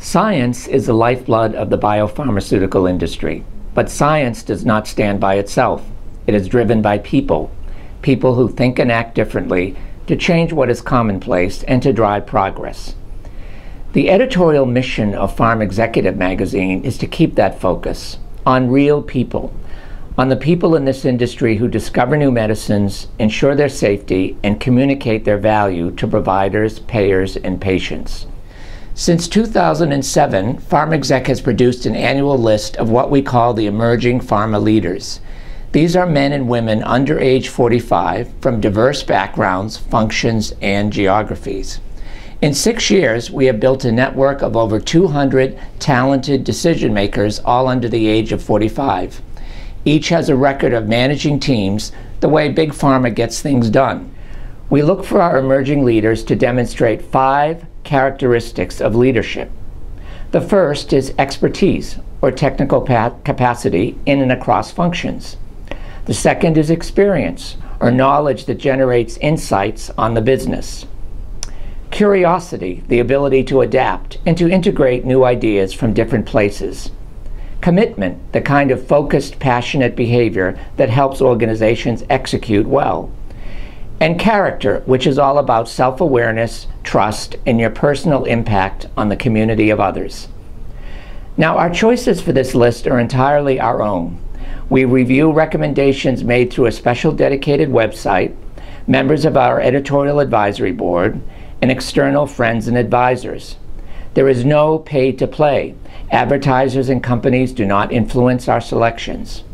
Science is the lifeblood of the biopharmaceutical industry, but science does not stand by itself. It is driven by people who think and act differently to change what is commonplace and to drive progress. The editorial mission of Pharm Executive magazine is to keep that focus on real people, on the people in this industry who discover new medicines, ensure their safety, and communicate their value to providers, payers, and patients. Since 2007, Pharm Exec has produced an annual list of what we call the emerging pharma leaders. These are men and women under age 45 from diverse backgrounds, functions, and geographies. In 6 years, we have built a network of over 200 talented decision makers, all under the age of 45. Each has a record of managing teams the way Big Pharma gets things done. We look for our emerging leaders to demonstrate 5 characteristics of leadership. The first is expertise, or technical capacity in and across functions. The second is experience, or knowledge that generates insights on the business. Curiosity, the ability to adapt and to integrate new ideas from different places. Commitment, the kind of focused, passionate behavior that helps organizations execute well. And character, which is all about self-awareness, trust, and your personal impact on the community of others. Now, our choices for this list are entirely our own. We review recommendations made through a special dedicated website, members of our editorial advisory board, and external friends and advisors. There is no pay to play. Advertisers and companies do not influence our selections.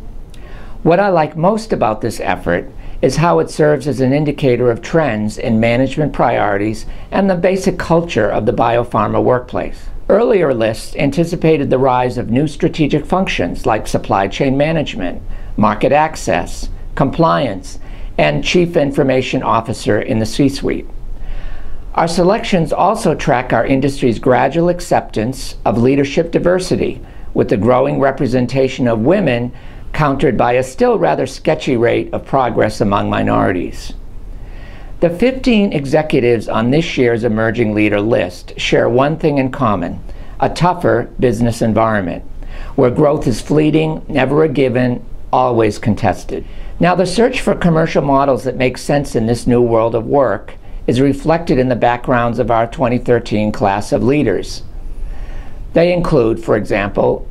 What I like most about this effort is how it serves as an indicator of trends in management priorities and the basic culture of the biopharma workplace. Earlier lists anticipated the rise of new strategic functions like supply chain management, market access, compliance, and chief information officer in the C-suite. Our selections also track our industry's gradual acceptance of leadership diversity, with the growing representation of women countered by a still rather sketchy rate of progress among minorities. The 15 executives on this year's emerging leader list share one thing in common: a tougher business environment, where growth is fleeting, never a given, always contested. Now, the search for commercial models that make sense in this new world of work is reflected in the backgrounds of our 2013 class of leaders. They include, for example,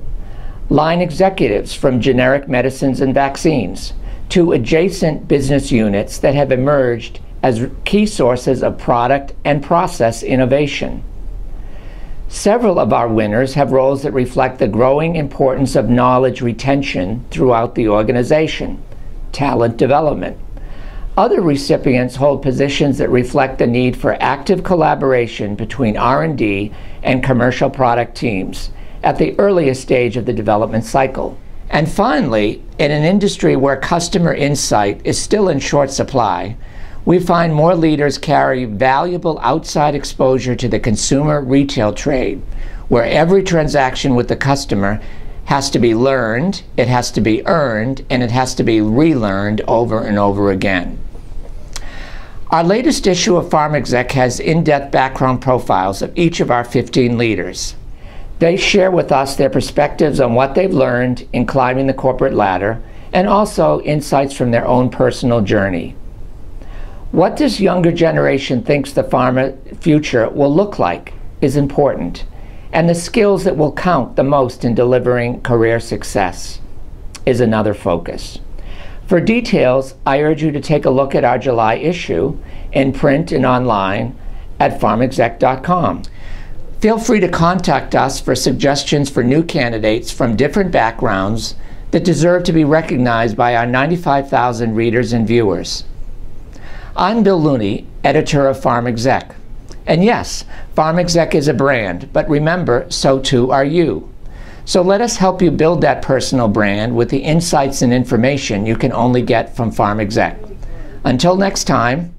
line executives from generic medicines and vaccines to adjacent business units that have emerged as key sources of product and process innovation. Several of our winners have roles that reflect the growing importance of knowledge retention throughout the organization, talent development. Other recipients hold positions that reflect the need for active collaboration between R&D and commercial product teams at the earliest stage of the development cycle. And finally, in an industry where customer insight is still in short supply, we find more leaders carry valuable outside exposure to the consumer retail trade, where every transaction with the customer has to be learned, it has to be earned, and it has to be relearned over and over again. Our latest issue of Pharm Exec has in-depth background profiles of each of our 15 leaders. They share with us their perspectives on what they've learned in climbing the corporate ladder, and also insights from their own personal journey. What this younger generation thinks the pharma future will look like is important, and the skills that will count the most in delivering career success is another focus. For details, I urge you to take a look at our July issue in print and online at pharmexec.com. Feel free to contact us for suggestions for new candidates from different backgrounds that deserve to be recognized by our 95,000 readers and viewers. I'm Bill Looney, editor of Pharm Exec. And yes, Pharm Exec is a brand, but remember, so too are you. So let us help you build that personal brand with the insights and information you can only get from Pharm Exec. Until next time,